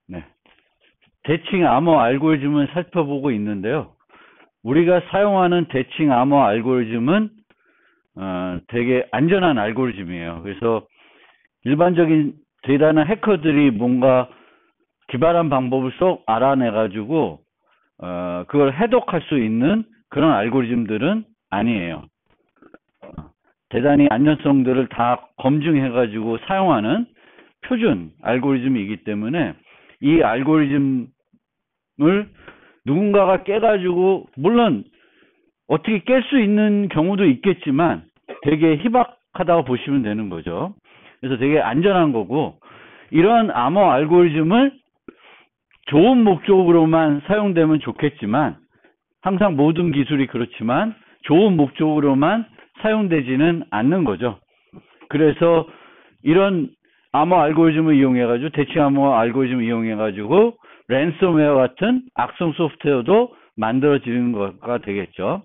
네. 대칭 암호 알고리즘을 살펴보고 있는데요. 우리가 사용하는 대칭 암호 알고리즘은 되게 안전한 알고리즘이에요. 그래서 일반적인 대단한 해커들이 뭔가 기발한 방법을 쏙 알아내가지고 그걸 해독할 수 있는 그런 알고리즘들은 아니에요. 대단히 안전성들을 다 검증해가지고 사용하는 표준 알고리즘이기 때문에 이 알고리즘을 누군가가 깨가지고 물론 어떻게 깰 수 있는 경우도 있겠지만 되게 희박하다고 보시면 되는 거죠. 그래서 되게 안전한 거고 이런 암호 알고리즘을 좋은 목적으로만 사용되면 좋겠지만 항상 모든 기술이 그렇지만 좋은 목적으로만 사용되지는 않는 거죠. 그래서 이런 암호 알고리즘을 이용해가지고 대칭 암호 알고리즘을 이용해가지고 랜섬웨어 같은 악성 소프트웨어도 만들어지는 거가 되겠죠.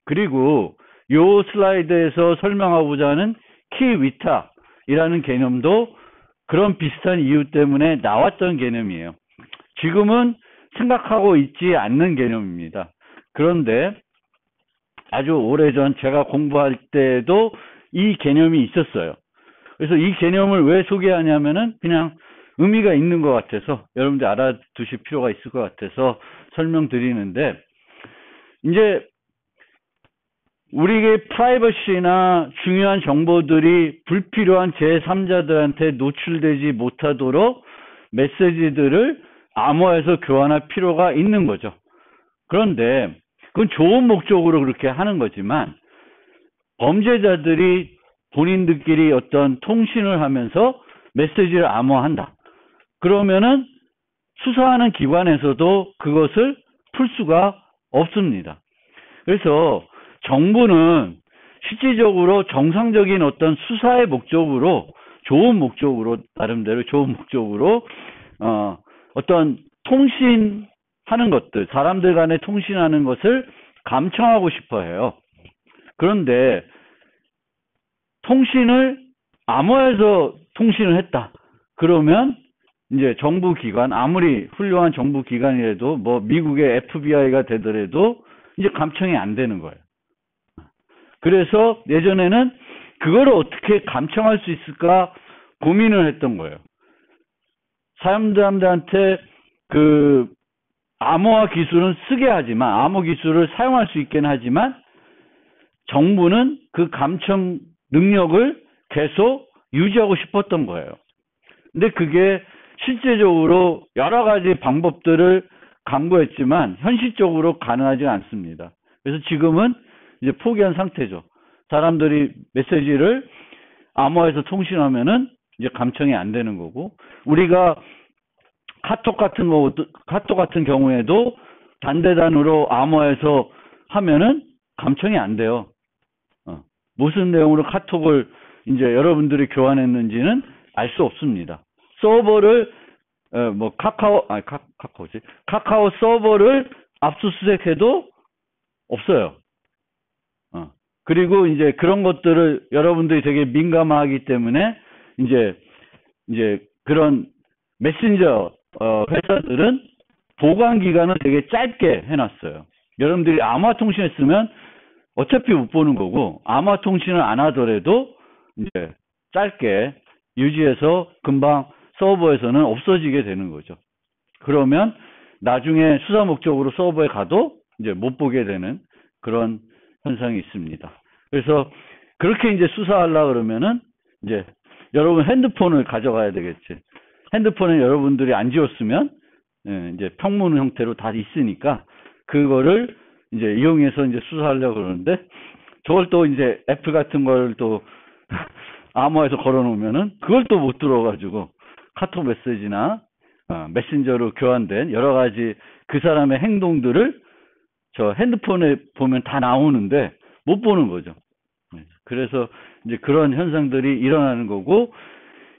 그리고 요 슬라이드에서 설명하고자 하는 키 위탁이라는 개념도 그런 비슷한 이유 때문에 나왔던 개념이에요. 지금은 생각하고 있지 않는 개념입니다. 그런데 아주 오래전 제가 공부할 때도 이 개념이 있었어요. 그래서 이 개념을 왜 소개하냐면은 그냥 의미가 있는 것 같아서 여러분들 알아두실 필요가 있을 것 같아서 설명드리는데 이제 우리의 프라이버시나 중요한 정보들이 불필요한 제3자들한테 노출되지 못하도록 메시지들을 암호화해서 교환할 필요가 있는 거죠. 그런데 그건 좋은 목적으로 그렇게 하는 거지만 범죄자들이 본인들끼리 어떤 통신을 하면서 메시지를 암호화한다. 그러면은 수사하는 기관에서도 그것을 풀 수가 없습니다. 그래서 정부는 실질적으로 정상적인 어떤 수사의 목적으로 좋은 목적으로 나름대로 좋은 목적으로 어떤 통신하는 것들 사람들 간에 통신하는 것을 감청하고 싶어 해요. 그런데 통신을 암호화해서 통신을 했다. 그러면 이제 정부 기관 아무리 훌륭한 정부 기관이라도 뭐 미국의 FBI가 되더라도 이제 감청이 안 되는 거예요. 그래서 예전에는 그거를 어떻게 감청할 수 있을까 고민을 했던 거예요. 사람들한테 그 암호화 기술은 쓰게 하지만 암호 기술을 사용할 수 있게는 하지만 정부는 그 감청 능력을 계속 유지하고 싶었던 거예요. 근데 그게 실제적으로 여러 가지 방법들을 강구했지만 현실적으로 가능하지 않습니다. 그래서 지금은 이제 포기한 상태죠. 사람들이 메시지를 암호화해서 통신하면은 이제 감청이 안 되는 거고 우리가 카톡 같은 경우에도 단대단으로 암호화해서 하면은 감청이 안 돼요. 무슨 내용으로 카톡을 이제 여러분들이 교환했는지는 알 수 없습니다. 서버를 뭐 카카오 서버를 압수수색해도 없어요. 그리고 이제 그런 것들을 여러분들이 되게 민감하기 때문에 이제 그런 메신저 회사들은 보관 기간을 되게 짧게 해놨어요. 여러분들이 암호화 통신했으면 어차피 못 보는 거고 암호화 통신을 안 하더라도 이제 짧게 유지해서 금방 서버에서는 없어지게 되는 거죠. 그러면 나중에 수사 목적으로 서버에 가도 이제 못 보게 되는 그런 현상이 있습니다. 그래서 그렇게 이제 수사하려고 그러면은 이제 여러분 핸드폰을 가져가야 되겠지. 핸드폰에 여러분들이 안 지웠으면 이제 평문 형태로 다 있으니까 그거를 이제 이용해서 이제 수사하려고 그러는데 저걸 또 이제 애플 같은 걸 또 암호화해서 걸어놓으면은 그걸 또 못 들어가지고 카톡 메시지나 메신저로 교환된 여러 가지 그 사람의 행동들을 저 핸드폰에 보면 다 나오는데 못 보는 거죠. 그래서 이제 그런 현상들이 일어나는 거고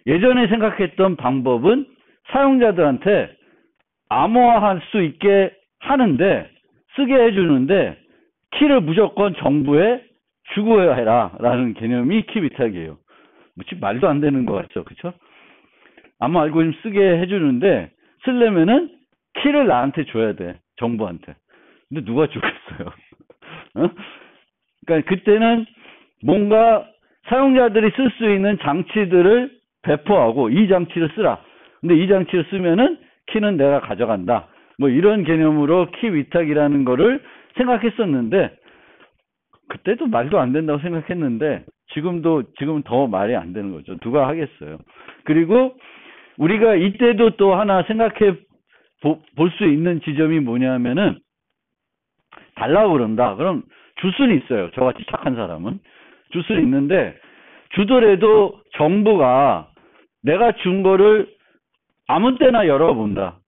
예전에 생각했던 방법은 사용자들한테 암호화할 수 있게 하는데 쓰게 해주는데 키를 무조건 정부에 주고 해라 라는 개념이 키 위탁이에요. 말도 안 되는 것 같죠. 그쵸? 암호 알고리즘 쓰게 해주는데 쓰려면은 키를 나한테 줘야 돼. 정부한테. 근데 누가 주겠어요? 어? 그러니까 그때는 뭔가 사용자들이 쓸 수 있는 장치들을 배포하고 이 장치를 쓰라. 근데 이 장치를 쓰면은 키는 내가 가져간다. 뭐 이런 개념으로 키 위탁이라는 거를 생각했었는데 그때도 말도 안 된다고 생각했는데 지금은 더 말이 안 되는 거죠. 누가 하겠어요. 그리고 우리가 이때도 또 하나 생각해 볼 수 있는 지점이 뭐냐면은 달라고 그런다. 그럼 줄 수는 있어요. 저같이 착한 사람은. 줄 수는 있는데 주더라도 정부가 내가 준 거를 아무 때나 열어본다.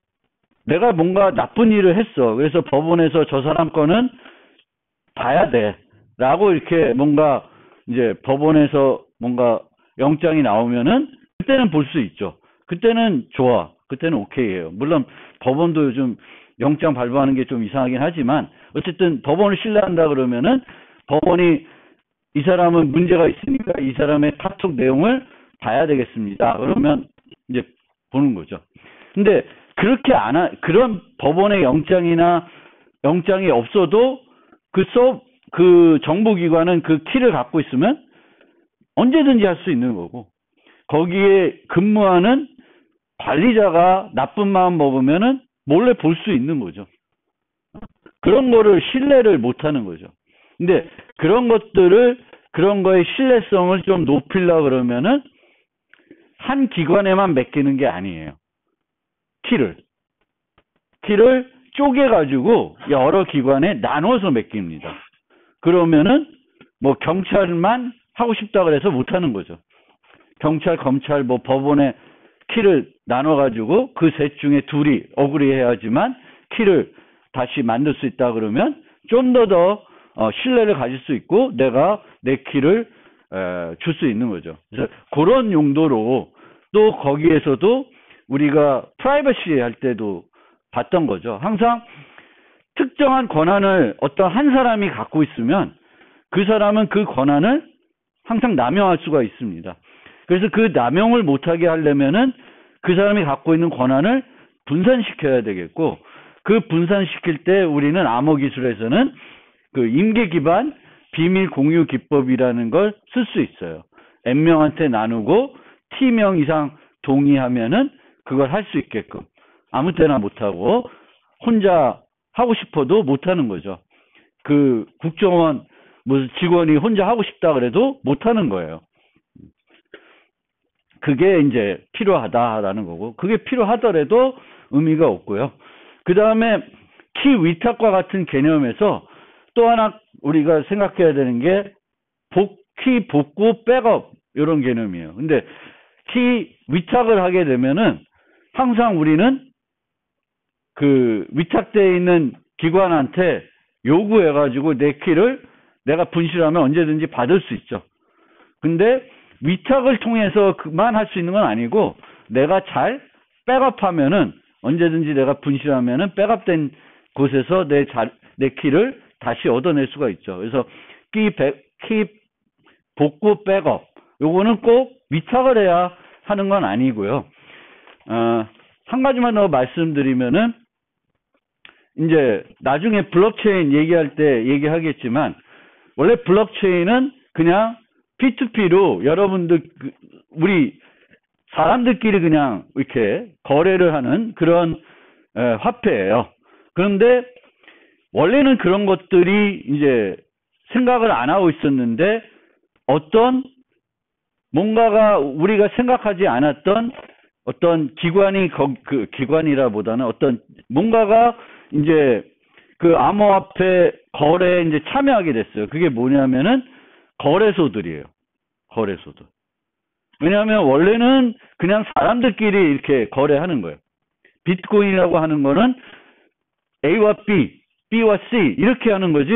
내가 뭔가 나쁜 일을 했어. 그래서 법원에서 저 사람 거는 봐야 돼. 라고 이렇게 뭔가 이제 법원에서 뭔가 영장이 나오면은 그때는 볼 수 있죠. 그때는 좋아. 그때는 오케이예요. 물론 법원도 요즘 영장 발부하는 게 좀 이상하긴 하지만 어쨌든 법원을 신뢰한다 그러면은 법원이 이 사람은 문제가 있으니까 이 사람의 카톡 내용을 봐야 되겠습니다. 그러면 이제 보는 거죠. 근데 그렇게 그런 법원의 영장이 없어도 그 정부기관은 그 키를 갖고 있으면 언제든지 할 수 있는 거고 거기에 근무하는 관리자가 나쁜 마음 먹으면은 몰래 볼 수 있는 거죠. 그런 거를 신뢰를 못 하는 거죠. 근데 그런 거의 신뢰성을 좀 높이려고 그러면은 한 기관에만 맡기는 게 아니에요. 키를 쪼개가지고 여러 기관에 나눠서 맡깁니다. 그러면은 뭐 경찰만 하고 싶다 그래서 못 하는 거죠. 경찰, 검찰, 뭐 법원에 키를 나눠가지고 그 셋 중에 둘이 어그리해야지만 키를 다시 만들 수 있다 그러면 좀 더 신뢰를 가질 수 있고 내가 내 키를 줄 수 있는 거죠. 그래서 그런 용도로 또 거기에서도 우리가 프라이버시 할 때도 봤던 거죠. 항상 특정한 권한을 어떤 한 사람이 갖고 있으면 그 사람은 그 권한을 항상 남용할 수가 있습니다. 그래서 그 남용을 못하게 하려면은 그 사람이 갖고 있는 권한을 분산시켜야 되겠고 그 분산시킬 때 우리는 암호기술에서는 그 임계 기반 비밀 공유 기법이라는 걸 쓸 수 있어요. N명한테 나누고 T명 이상 동의하면은 그걸 할 수 있게끔 아무 때나 못하고 혼자 하고 싶어도 못하는 거죠. 그 국정원 무슨 직원이 혼자 하고 싶다 그래도 못하는 거예요. 그게 이제 필요하다라는 거고 그게 필요하더라도 의미가 없고요. 그 다음에 키 위탁과 같은 개념에서 또 하나 우리가 생각해야 되는 게 키 복구 백업 이런 개념이에요. 근데 키 위탁을 하게 되면은 항상 우리는 그 위탁되어 있는 기관한테 요구해가지고 내 키를 내가 분실하면 언제든지 받을 수 있죠. 근데 위탁을 통해서 그만 할 수 있는 건 아니고 내가 잘 백업하면은 언제든지 내가 분실하면은 백업된 곳에서 내 키를 다시 얻어낼 수가 있죠. 그래서 키 복구 백업 요거는 꼭 위탁을 해야 하는 건 아니고요. 한 가지만 더 말씀드리면은 이제 나중에 블록체인 얘기할 때 얘기하겠지만 원래 블록체인은 그냥 P2P로 여러분들 우리 사람들끼리 그냥 이렇게 거래를 하는 그런 화폐예요. 그런데 원래는 그런 것들이 이제 생각을 안 하고 있었는데 어떤 뭔가가 우리가 생각하지 않았던 어떤 그 기관이라보다는 어떤 뭔가가 이제 그 암호화폐 거래에 이제 참여하게 됐어요. 그게 뭐냐면은 거래소들이에요. 거래소들. 왜냐하면 원래는 그냥 사람들끼리 이렇게 거래하는 거예요. 비트코인이라고 하는 거는 A와 B, B와 C 이렇게 하는 거지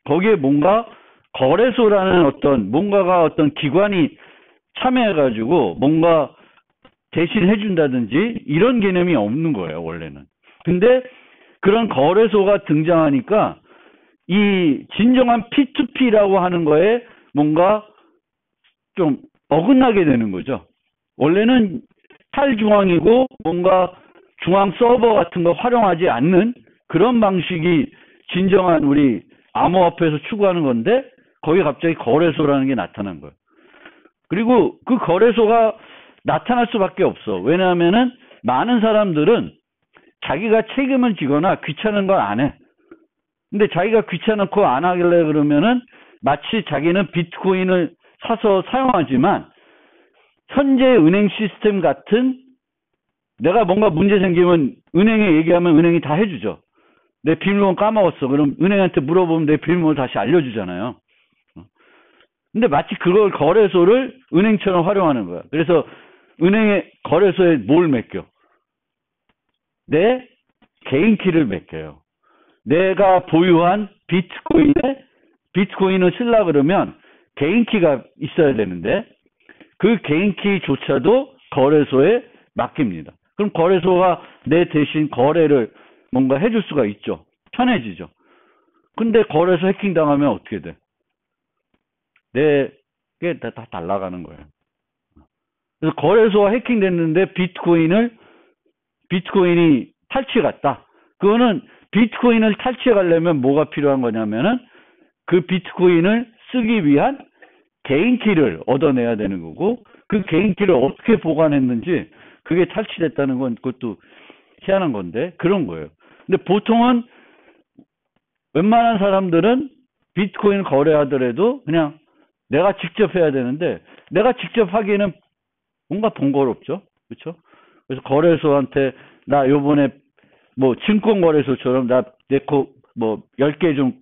거기에 뭔가 거래소라는 어떤 기관이 참여해가지고 뭔가 대신 해준다든지 이런 개념이 없는 거예요, 원래는. 근데 그런 거래소가 등장하니까 이 진정한 P2P라고 하는 거에 뭔가 좀 어긋나게 되는 거죠. 원래는 탈중앙이고 뭔가 중앙 서버 같은 거 활용하지 않는 그런 방식이 진정한 우리 암호화폐에서 추구하는 건데 거기 갑자기 거래소라는 게 나타난 거예요. 그리고 그 거래소가 나타날 수밖에 없어. 왜냐하면은 많은 사람들은 자기가 책임을 지거나 귀찮은 걸 안 해. 근데 자기가 귀찮고 안 하길래 그러면은 마치 자기는 비트코인을 사서 사용하지만 현재 은행 시스템 같은 내가 뭔가 문제 생기면 은행에 얘기하면 은행이 다 해주죠. 내 비밀번호 까먹었어. 그럼 은행한테 물어보면 내 비밀번호 다시 알려주잖아요. 근데 마치 그걸 거래소를 은행처럼 활용하는 거야. 그래서 은행의 거래소에 뭘 맡겨? 내 개인 키를 맡겨요. 내가 보유한 비트코인을 쓰려고 그러면 개인 키가 있어야 되는데 그 개인 키조차도 거래소에 맡깁니다. 그럼 거래소가 내 대신 거래를 뭔가 해줄 수가 있죠. 편해지죠. 근데 거래소 해킹 당하면 어떻게 돼? 내게 다 날아가는 거예요. 그래서 거래소가 해킹됐는데 비트코인이 탈취해 갔다. 그거는 비트코인을 탈취해 가려면 뭐가 필요한 거냐면은 그 비트코인을 쓰기 위한 개인 키를 얻어내야 되는 거고 그 개인 키를 어떻게 보관했는지 그게 탈취됐다는 건 그것도 희한한 건데 그런 거예요. 근데 보통은 웬만한 사람들은 비트코인 거래하더라도 그냥 내가 직접 해야 되는데 내가 직접 하기에는 뭔가 번거롭죠. 그렇죠? 그래서 거래소한테 나 요번에 뭐 증권거래소처럼 나 내 거 뭐 10개 좀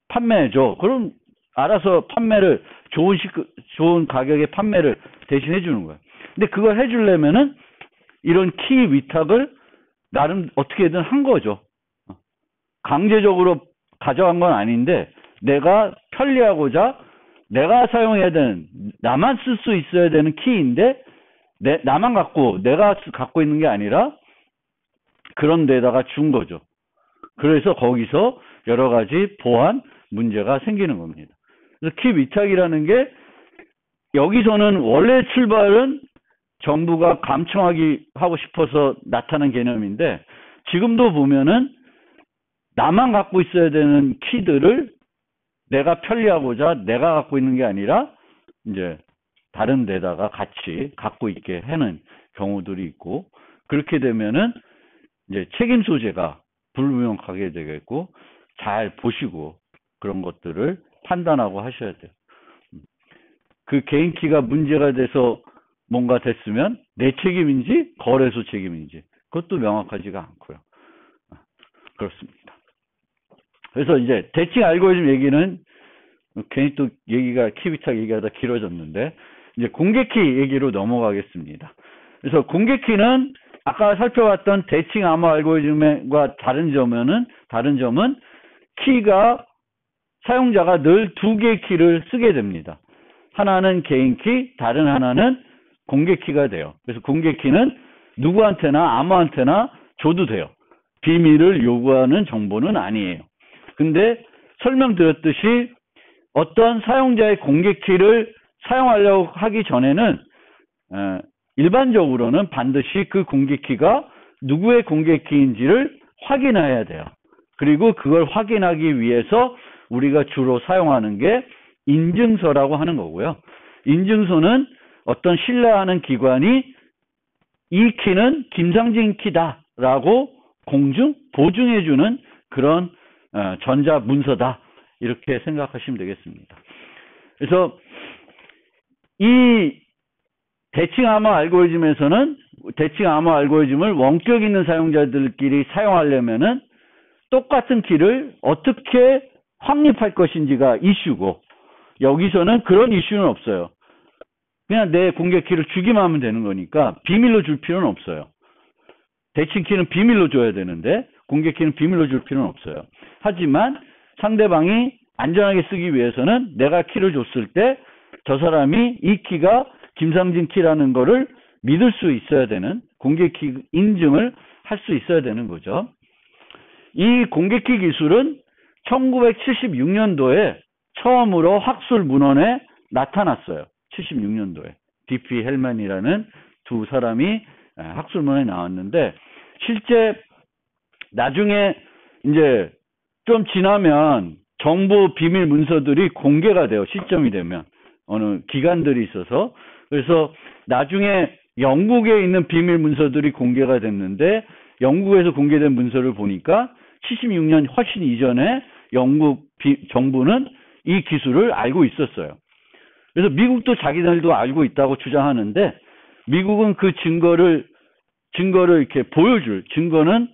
판매해 줘. 그럼 알아서 판매를 좋은 가격에 판매를 대신 해주는 거야. 근데 그걸 해주려면은 이런 키 위탁을 나름 어떻게든 한 거죠. 강제적으로 가져간 건 아닌데 내가 편리하고자 내가 사용해야 되는 나만 쓸 수 있어야 되는 키인데 내가 갖고 있는 게 아니라 그런 데다가 준 거죠. 그래서 거기서 여러 가지 보안 문제가 생기는 겁니다. 그래서 키 위탁이라는 게 여기서는 원래 출발은 정부가 감청하기 하고 싶어서 나타난 개념인데 지금도 보면은 나만 갖고 있어야 되는 키들을 내가 편리하고자 내가 갖고 있는 게 아니라 이제 다른 데다가 같이 갖고 있게 하는 경우들이 있고 그렇게 되면은 이제 책임 소재가 불명확하게 되겠고 잘 보시고 그런 것들을 판단하고 하셔야 돼요. 그 개인 키가 문제가 돼서 뭔가 됐으면 내 책임인지 거래소 책임인지 그것도 명확하지가 않고요. 그렇습니다. 그래서 이제 대칭 알고리즘 얘기는 괜히 또 얘기가 키 위탁 얘기하다 길어졌는데 이제 공개키 얘기로 넘어가겠습니다. 그래서 공개키는 아까 살펴봤던 대칭 암호 알고리즘과 다른 점은 키가 사용자가 늘 두 개의 키를 쓰게 됩니다. 하나는 개인 키, 다른 하나는 공개 키가 돼요. 그래서 공개 키는 누구한테나 아무한테나 줘도 돼요. 비밀을 요구하는 정보는 아니에요. 근데 설명드렸듯이 어떤 사용자의 공개 키를 사용하려고 하기 전에는 일반적으로는 반드시 그 공개 키가 누구의 공개 키인지를 확인해야 돼요. 그리고 그걸 확인하기 위해서 우리가 주로 사용하는 게 인증서라고 하는 거고요. 인증서는 어떤 신뢰하는 기관이 이 키는 김상진 키다라고 보증해주는 그런 전자문서다. 이렇게 생각하시면 되겠습니다. 그래서 이 대칭 암호 알고리즘에서는 대칭 암호 알고리즘을 원격 있는 사용자들끼리 사용하려면은 똑같은 키를 어떻게 확립할 것인지가 이슈고 여기서는 그런 이슈는 없어요. 그냥 내 공개 키를 주기만 하면 되는 거니까 비밀로 줄 필요는 없어요. 대칭 키는 비밀로 줘야 되는데 공개 키는 비밀로 줄 필요는 없어요. 하지만 상대방이 안전하게 쓰기 위해서는 내가 키를 줬을 때 저 사람이 이 키가 김상진 키라는 거를 믿을 수 있어야 되는 공개 키 인증을 할 수 있어야 되는 거죠. 이 공개 키 기술은 1976년도에 처음으로 학술 문헌에 나타났어요. 76년도에. D.P. 헬만이라는 두 사람이 학술 문헌에 나왔는데 실제 나중에 이제 좀 지나면 정부 비밀 문서들이 공개가 돼요. 시점이 되면 어느 기간들이 있어서. 그래서 나중에 영국에 있는 비밀 문서들이 공개가 됐는데 영국에서 공개된 문서를 보니까 76년 훨씬 이전에 영국 정부는 이 기술을 알고 있었어요. 그래서 미국도 자기들도 알고 있다고 주장하는데 미국은 그 증거를 이렇게 보여줄 증거는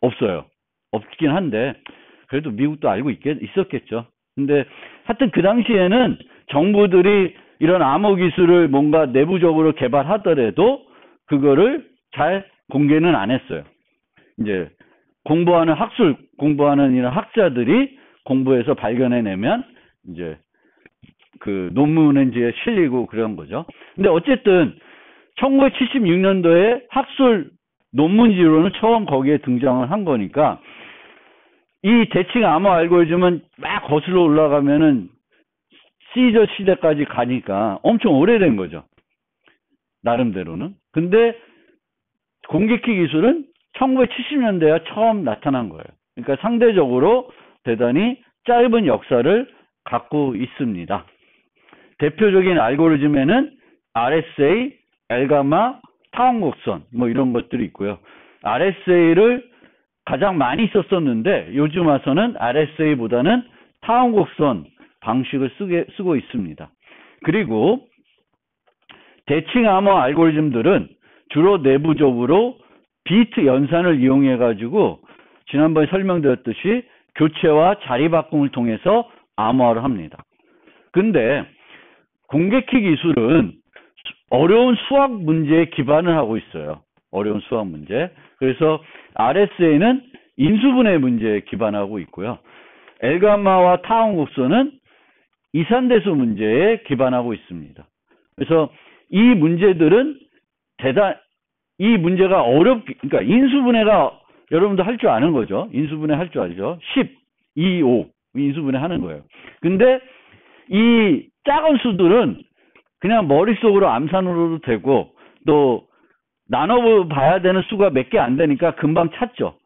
없어요. 없긴 한데 그래도 미국도 알고 있었겠죠. 근데 하여튼 그 당시에는 정부들이 이런 암호 기술을 뭔가 내부적으로 개발하더라도 그거를 잘 공개는 안 했어요. 이제 공부하는 이런 학자들이 공부해서 발견해내면 이제 그 논문에 이제 실리고 그런 거죠. 근데 어쨌든 1976년도에 학술 논문지로는 처음 거기에 등장을 한 거니까 이 대칭 암호 알고리즘은 막 거슬러 올라가면은 시저 시대까지 가니까 엄청 오래된 거죠. 나름대로는. 근데 공개키 기술은 1970년대에 처음 나타난 거예요. 그러니까 상대적으로 대단히 짧은 역사를 갖고 있습니다. 대표적인 알고리즘에는 RSA, 엘가마, 타원곡선 뭐 이런 것들이 있고요. RSA를 가장 많이 썼었는데 요즘 와서는 RSA보다는 타원곡선 방식을 쓰고 있습니다. 그리고 대칭 암호 알고리즘들은 주로 내부적으로 비트 연산을 이용해 가지고 지난번에 설명드렸듯이 교체와 자리 바꿈을 통해서 암호화를 합니다. 근데 공개키 기술은 어려운 수학 문제에 기반을 하고 있어요. 어려운 수학 문제. 그래서 RSA는 인수분해 문제에 기반하고 있고요. 엘가마와 타원곡선은 이산대수 문제에 기반하고 있습니다. 그래서 이 문제들은 이 문제가 그러니까 인수분해가 여러분도 할 줄 아는 거죠. 인수분해 할 줄 알죠. 10, 2, 5 인수분해 하는 거예요. 근데 이 작은 수들은 그냥 머릿속으로 암산으로도 되고 또 나눠봐야 되는 수가 몇 개 안 되니까 금방 찾죠.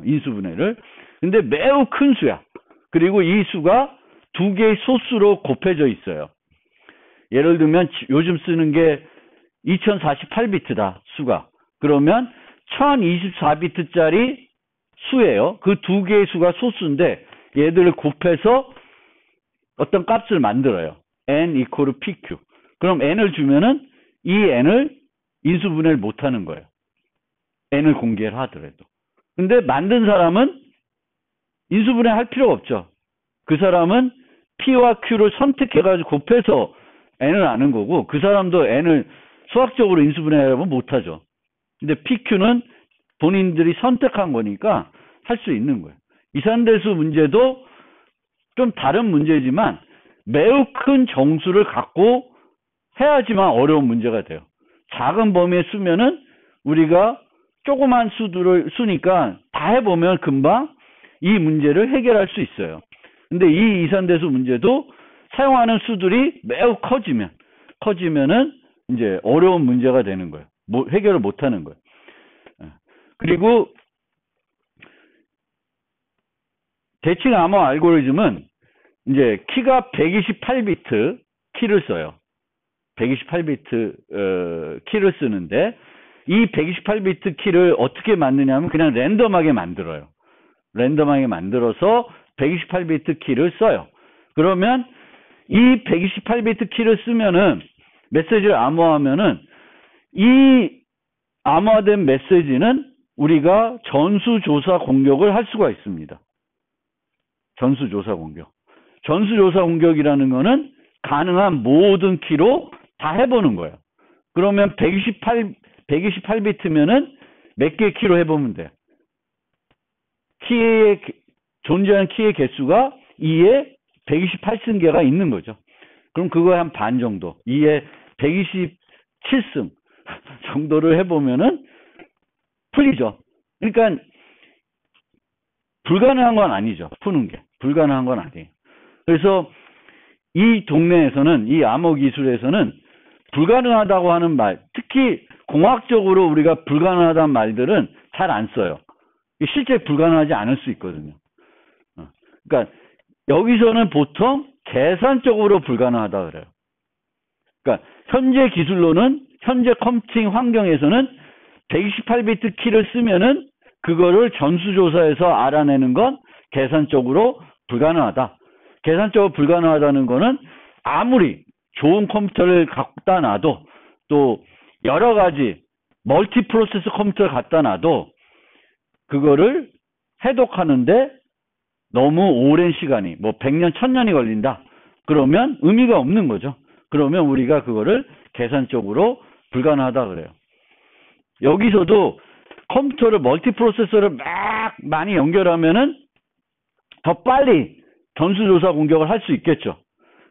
인수분해를. 근데 매우 큰 수야. 그리고 이 수가 두 개의 소수로 곱해져 있어요. 예를 들면 요즘 쓰는 게 2048비트다. 수가. 그러면 1024비트짜리 수예요. 그 두 개의 수가 소수인데 얘들을 곱해서 어떤 값을 만들어요. n equal pq. 그럼 n을 주면은 이 n을 인수분해를 못하는 거예요. n을 공개를 하더라도. 근데 만든 사람은 인수분해 할 필요가 없죠. 그 사람은 p와 q를 선택해가지고 곱해서 n을 아는 거고 그 사람도 n을 수학적으로 인수분해하려면 못하죠. 근데 pq는 본인들이 선택한 거니까 할 수 있는 거예요. 이산대수 문제도 좀 다른 문제지만 매우 큰 정수를 갖고 해야지만 어려운 문제가 돼요. 작은 범위의 수면은 우리가 조그만 수니까 다 해보면 금방 이 문제를 해결할 수 있어요. 근데 이 이산대수 문제도 사용하는 수들이 매우 커지면은 이제 어려운 문제가 되는 거예요. 해결을 못 하는 거예요. 그리고 대칭 암호 알고리즘은 이제 키가 128비트 키를 써요. 128비트 키를 쓰는데 이 128비트 키를 어떻게 만드냐면 그냥 랜덤하게 만들어요. 랜덤하게 만들어서 128비트 키를 써요. 그러면 이 128비트 키를 쓰면은 메시지를 암호화하면은 이 암호화된 메시지는 우리가 전수조사 공격을 할 수가 있습니다. 전수조사 공격. 전수조사 공격이라는 거는 가능한 모든 키로 다 해보는 거예요. 그러면 128비트면은 몇 개의 키로 해보면 돼요. 존재하는 키의 개수가 2에 128승계가 있는 거죠. 그럼 그거에 한 반 정도, 2에 127승 정도를 해보면은 풀리죠. 그러니까 불가능한 건 아니죠. 푸는 게. 불가능한 건 아니에요. 그래서 이 동네에서는, 이 암호 기술에서는 불가능하다고 하는 말, 특히 공학적으로 우리가 불가능하다는 말들은 잘 안 써요. 실제 불가능하지 않을 수 있거든요. 그러니까 여기서는 보통 계산적으로 불가능하다 그래요. 그러니까 현재 기술로는 현재 컴퓨팅 환경에서는 128비트 키를 쓰면은 그거를 전수조사에서 알아내는 건 계산적으로 불가능하다. 계산적으로 불가능하다는 거는 아무리 좋은 컴퓨터를 갖다 놔도 또 여러 가지 멀티 프로세스 컴퓨터를 갖다 놔도 그거를 해독하는데 너무 오랜 시간이 뭐 100년, 1000년이 걸린다. 그러면 의미가 없는 거죠. 그러면 우리가 그거를 계산적으로 불가능하다 그래요. 여기서도 컴퓨터를 멀티 프로세서를 막 많이 연결하면은 더 빨리 전수조사 공격을 할 수 있겠죠.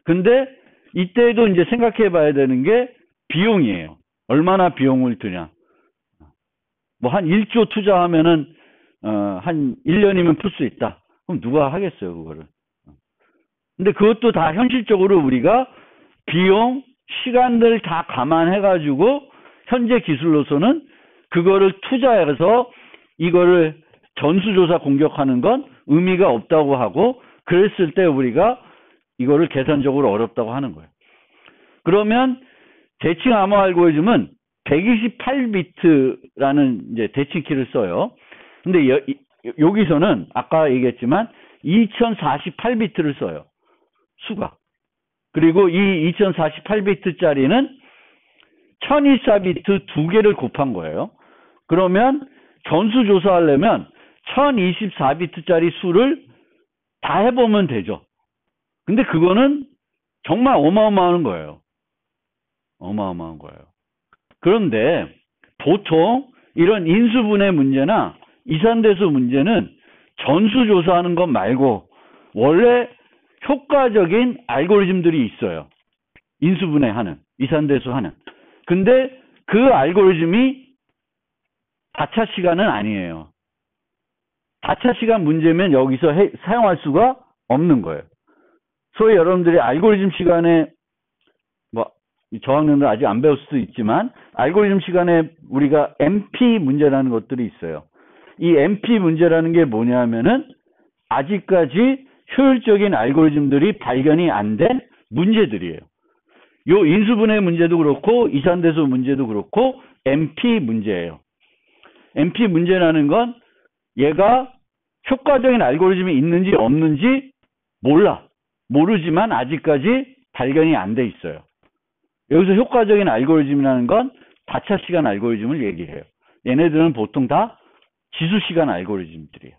근데 이때도 이제 생각해 봐야 되는 게 비용이에요. 얼마나 비용을 드냐. 뭐 한 1조 투자하면은 한 1년이면 풀 수 있다. 그럼 누가 하겠어요, 그거를. 근데 그것도 다 현실적으로 우리가 비용, 시간들 다 감안해 가지고 현재 기술로서는 그거를 투자해서 이거를 전수조사 공격하는 건 의미가 없다고 하고, 그랬을 때 우리가 이거를 계산적으로 어렵다고 하는 거예요. 그러면 대칭 암호 알고리즘은 128비트라는 이제 대칭키를 써요. 근데 여기서는 아까 얘기했지만 2048비트를 써요. 수가. 그리고 이 2048비트짜리는 1024비트 두 개를 곱한 거예요. 그러면 전수조사하려면 1024비트짜리 수를 다 해보면 되죠. 근데 그거는 정말 어마어마한 거예요. 어마어마한 거예요. 그런데 보통 이런 인수분해 문제나 이산대수 문제는 전수조사하는 것 말고 원래 효과적인 알고리즘들이 있어요. 인수분해하는, 이산대수하는. 근데 그 알고리즘이 다차 시간은 아니에요. 다차 시간 문제면 여기서 사용할 수가 없는 거예요. 소위 여러분들이 알고리즘 시간에 뭐 저학년들 아직 안 배울 수도 있지만 알고리즘 시간에 우리가 MP 문제라는 것들이 있어요. 이 MP 문제라는 게 뭐냐면은 아직까지 효율적인 알고리즘들이 발견이 안 된 문제들이에요. 요 인수분해 문제도 그렇고 이산대수 문제도 그렇고 MP 문제예요. MP 문제라는 건 얘가 효과적인 알고리즘이 있는지 없는지 모르지만 아직까지 발견이 안 돼 있어요. 여기서 효과적인 알고리즘이라는 건 다차 시간 알고리즘을 얘기해요. 얘네들은 보통 다 지수 시간 알고리즘들이에요.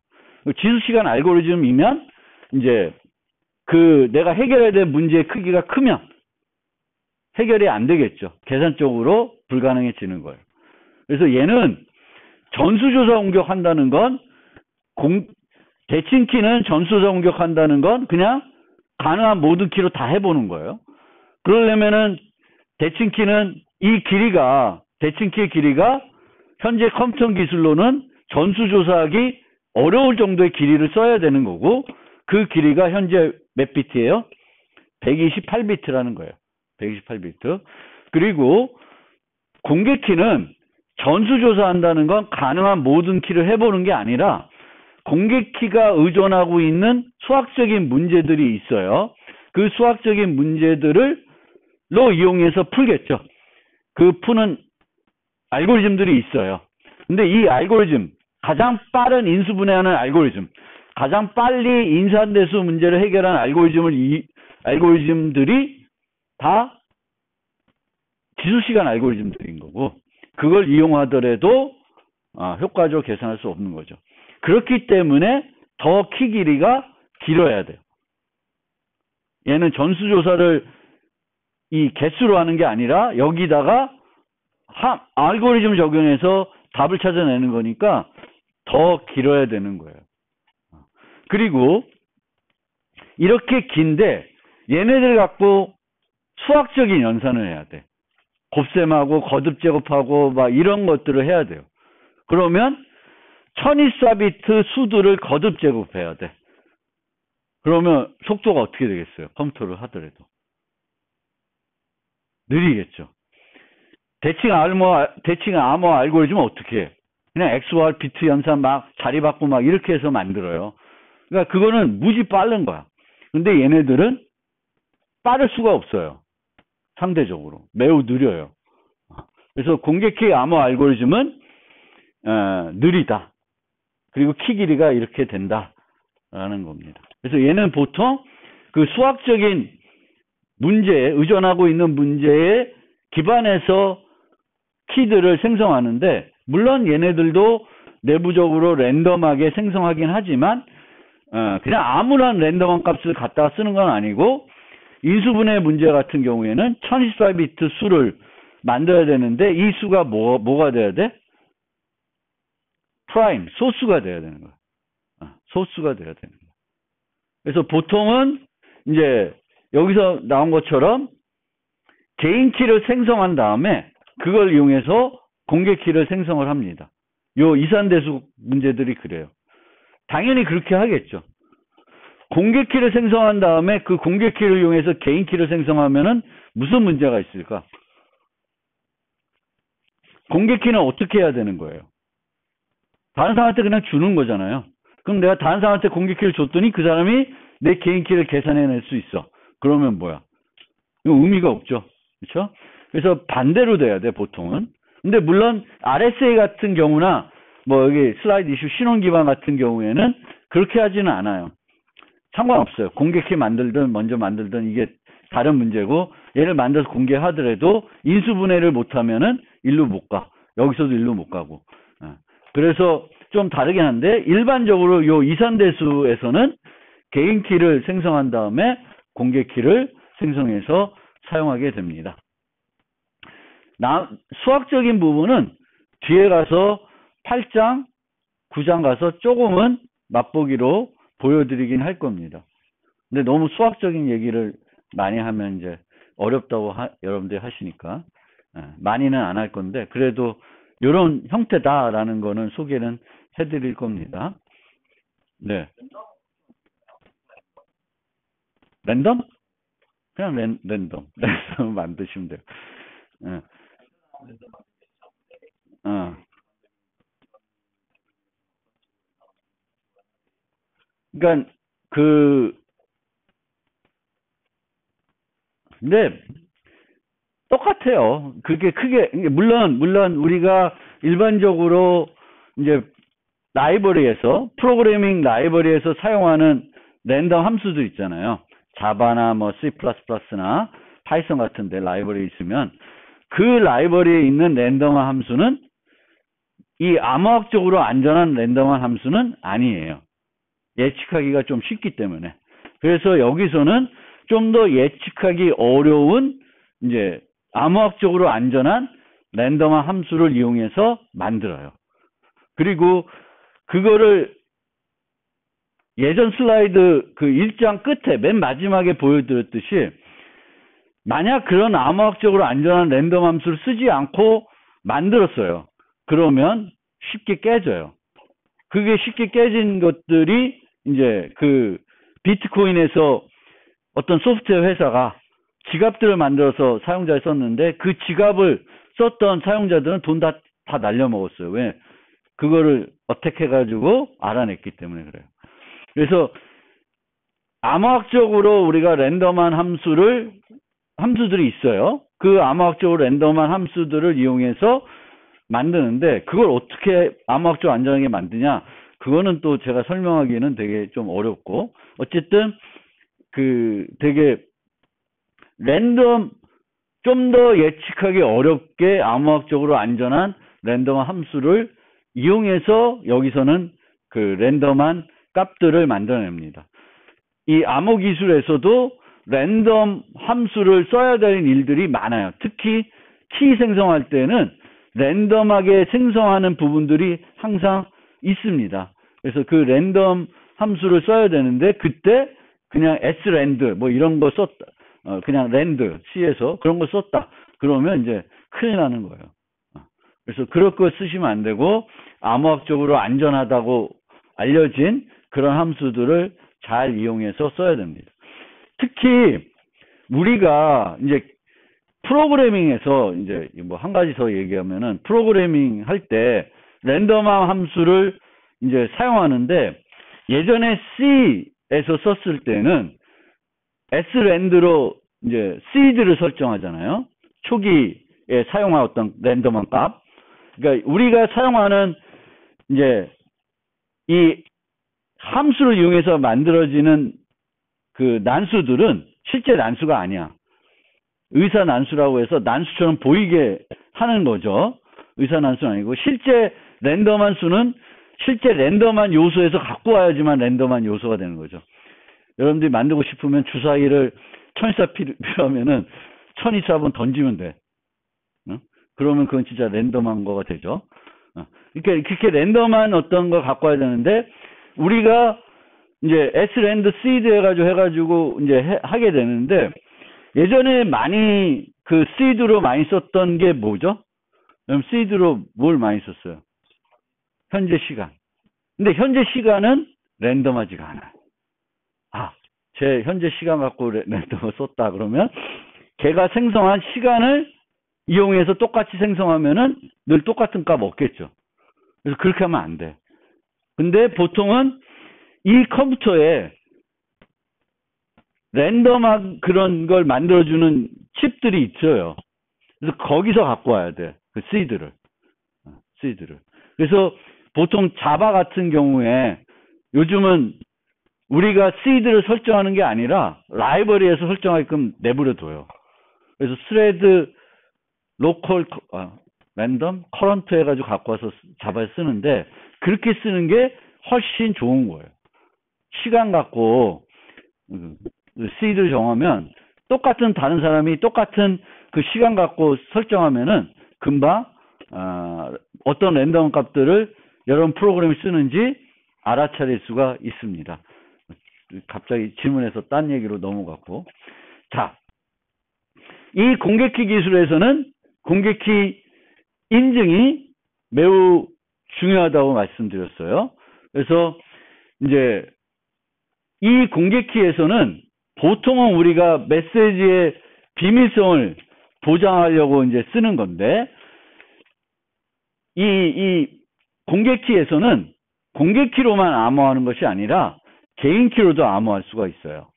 지수 시간 알고리즘이면 이제 그 내가 해결해야 될 문제의 크기가 크면 해결이 안 되겠죠. 계산적으로 불가능해지는 거예요. 그래서 얘는 전수조사 공격한다는 건 대칭키는 전수조사 공격한다는 건 그냥 가능한 모든 키로 다 해보는 거예요. 그러려면은 대칭키는 대칭키의 길이가 현재 컴퓨터 기술로는 전수조사하기 어려울 정도의 길이를 써야 되는 거고, 그 길이가 현재 몇 비트예요? 128비트라는 거예요. 128비트. 그리고 공개키는 전수조사한다는 건 가능한 모든 키를 해보는 게 아니라 공개키가 의존하고 있는 수학적인 문제들이 있어요. 그 수학적인 문제들로 이용해서 풀겠죠. 그 푸는 알고리즘들이 있어요. 근데 이 알고리즘, 가장 빠른 인수분해하는 알고리즘, 가장 빨리 인산대수 문제를 해결한 알고리즘들이 다 지수시간 알고리즘들인 거고, 그걸 이용하더라도 효과적으로 계산할 수 없는 거죠. 그렇기 때문에 더 키 길이가 길어야 돼요. 얘는 전수조사를 이 개수로 하는 게 아니라 여기다가 알고리즘 적용해서 답을 찾아내는 거니까 더 길어야 되는 거예요. 그리고 이렇게 긴데 얘네들 갖고 수학적인 연산을 해야 돼. 곱셈하고 거듭 제곱하고 막 이런 것들을 해야 돼요. 그러면 1024비트 수들을 거듭 제곱해야 돼. 그러면 속도가 어떻게 되겠어요? 컴퓨터를 하더라도. 느리겠죠. 대칭 암호 알고리즘은 어떻게 해? 그냥 XOR 비트 연산 막 자리 바꾸고 막 이렇게 해서 만들어요. 그러니까 그거는 무지 빠른 거야. 근데 얘네들은 빠를 수가 없어요. 상대적으로. 매우 느려요. 그래서 공개키 암호 알고리즘은 느리다. 그리고 키 길이가 이렇게 된다라는 겁니다. 그래서 얘는 보통 그 수학적인 문제에 의존하고 있는 문제에 기반해서 키들을 생성하는데, 물론 얘네들도 내부적으로 랜덤하게 생성하긴 하지만 그냥 아무런 랜덤한 값을 갖다가 쓰는 건 아니고, 인수분해 문제 같은 경우에는 1024비트 수를 만들어야 되는데 이 수가 뭐가 돼야 돼? 프라임, 소수가 돼야 되는 거야. 소수가 돼야 되는 거야. 그래서 보통은 이제 여기서 나온 것처럼 개인 키를 생성한 다음에 그걸 이용해서 공개 키를 생성을 합니다. 요 이산대수 문제들이 그래요. 당연히 그렇게 하겠죠. 공개 키를 생성한 다음에 그 공개 키를 이용해서 개인 키를 생성하면은 무슨 문제가 있을까? 공개 키는 어떻게 해야 되는 거예요? 다른 사람한테 그냥 주는 거잖아요. 그럼 내가 다른 사람한테 공개 키를 줬더니 그 사람이 내 개인 키를 계산해낼 수 있어. 그러면 뭐야? 이거 의미가 없죠. 그렇죠? 그래서 반대로 돼야 돼, 보통은. 근데 물론 RSA 같은 경우나 뭐 여기 슬라이드 이슈 신원 기반 같은 경우에는 그렇게 하지는 않아요. 상관없어요. 공개키 만들든 먼저 만들든 이게 다른 문제고, 얘를 만들어서 공개하더라도 인수분해를 못하면은 일로 못 가. 여기서도 일로 못 가고. 그래서 좀 다르긴 한데, 일반적으로 요 이산대수에서는 개인 키를 생성한 다음에 공개 키를 생성해서 사용하게 됩니다. 수학적인 부분은 뒤에 가서 8장, 9장 가서 조금은 맛보기로 보여드리긴 할 겁니다. 근데 너무 수학적인 얘기를 많이 하면 이제 어렵다고 여러분들이 하시니까 많이는 안 할 건데, 그래도 이런 형태다라는 거는 소개는 해드릴 겁니다. 네. 랜덤? 그냥 랜덤 만드시면 돼요. 그러니까 근데 똑같아요. 그게 크게, 물론 우리가 일반적으로 이제 프로그래밍 라이브러리에서 사용하는 랜덤 함수도 있잖아요. 자바나 뭐 C++나 파이썬 같은데 라이브러리 있으면 그 라이브러리에 있는 랜덤한 함수는 이 암호학적으로 안전한 랜덤한 함수는 아니에요. 예측하기가 좀 쉽기 때문에. 그래서 여기서는 좀 더 예측하기 어려운 이제 암호학적으로 안전한 랜덤한 함수를 이용해서 만들어요. 그리고 그거를 예전 슬라이드 그 1장 끝에 맨 마지막에 보여드렸듯이, 만약 그런 암호학적으로 안전한 랜덤 함수를 쓰지 않고 만들었어요. 그러면 쉽게 깨져요. 그게 쉽게 깨진 것들이 이제 그 비트코인에서 어떤 소프트웨어 회사가 지갑들을 만들어서 사용자에 썼는데, 그 지갑을 썼던 사용자들은 돈 다 날려먹었어요. 왜? 그거를 어택해가지고 알아냈기 때문에 그래요. 그래서 암호학적으로 우리가 랜덤한 함수들이 있어요. 그 암호학적으로 랜덤한 함수들을 이용해서 만드는데, 그걸 어떻게 암호학적으로 안전하게 만드냐? 그거는 또 제가 설명하기에는 되게 좀 어렵고, 어쨌든 되게 랜덤, 좀 더 예측하기 어렵게 암호학적으로 안전한 랜덤 함수를 이용해서 여기서는 그 랜덤한 값들을 만들어냅니다. 이 암호 기술에서도 랜덤 함수를 써야 되는 일들이 많아요. 특히 키 생성할 때는 랜덤하게 생성하는 부분들이 항상 있습니다. 그래서 그 랜덤 함수를 써야 되는데, 그때 그냥 srand 뭐 이런 거 썼다. 그냥 랜드 C에서 그런 거 썼다. 그러면 이제 큰일 나는 거예요. 그래서 그럴 거 쓰시면 안 되고, 암호학적으로 안전하다고 알려진 그런 함수들을 잘 이용해서 써야 됩니다. 특히 우리가 이제 프로그래밍에서 이제 뭐 한 가지 더 얘기하면은, 프로그래밍 할 때 랜덤한 함수를 이제 사용하는데, 예전에 C에서 썼을 때는 sRand로 이제 seed를 설정하잖아요. 초기에 사용하였던 랜덤한 값. 그러니까 우리가 사용하는 이제 이 함수를 이용해서 만들어지는 그 난수들은 실제 난수가 아니야. 의사 난수라고 해서 난수처럼 보이게 하는 거죠. 의사 난수는 아니고, 실제 랜덤한 수는 실제 랜덤한 요소에서 갖고 와야지만 랜덤한 요소가 되는 거죠. 여러분들이 만들고 싶으면 주사위를 1024 필요하면은 1024번 던지면 돼. 그러면 그건 진짜 랜덤한 거가 되죠. 그러니까 그렇게 랜덤한 어떤 거 갖고 와야 되는데, 우리가 이제 sRand seed 해가지고 이제 하게 되는데, 예전에 많이 그 seed로 많이 썼던 게 뭐죠? 그럼 seed로 뭘 많이 썼어요? 현재 시간. 근데 현재 시간은 랜덤하지가 않아요. 제 현재 시간 갖고 랜덤을 썼다 그러면 걔가 생성한 시간을 이용해서 똑같이 생성하면은 늘 똑같은 값 얻겠죠. 그래서 그렇게 하면 안 돼. 근데 보통은 이 컴퓨터에 랜덤한 그런 걸 만들어주는 칩들이 있어요. 그래서 거기서 갖고 와야 돼. 그 시드를. 그래서 보통 자바 같은 경우에 요즘은 우리가 시드를 설정하는 게 아니라 라이브러리에서 설정하게끔 내버려둬요. 그래서 스레드 로컬 랜덤 커런트 해가지고 갖고 와서 자바에 쓰는데, 그렇게 쓰는 게 훨씬 좋은 거예요. 시간 갖고 시드를 정하면 똑같은 다른 사람이 똑같은 그 시간 갖고 설정하면은 금방 어떤 랜덤 값들을 여러분 프로그램이 쓰는지 알아차릴 수가 있습니다. 갑자기 질문에서 딴 얘기로 넘어갔고, 자, 이 공개키 기술에서는 공개키 인증이 매우 중요하다고 말씀드렸어요. 그래서 이제 이 공개키에서는 보통은 우리가 메시지의 비밀성을 보장하려고 이제 쓰는 건데, 이 공개키에서는 공개키로만 암호하는 것이 아니라 개인키로도 암호할 수가 있어요.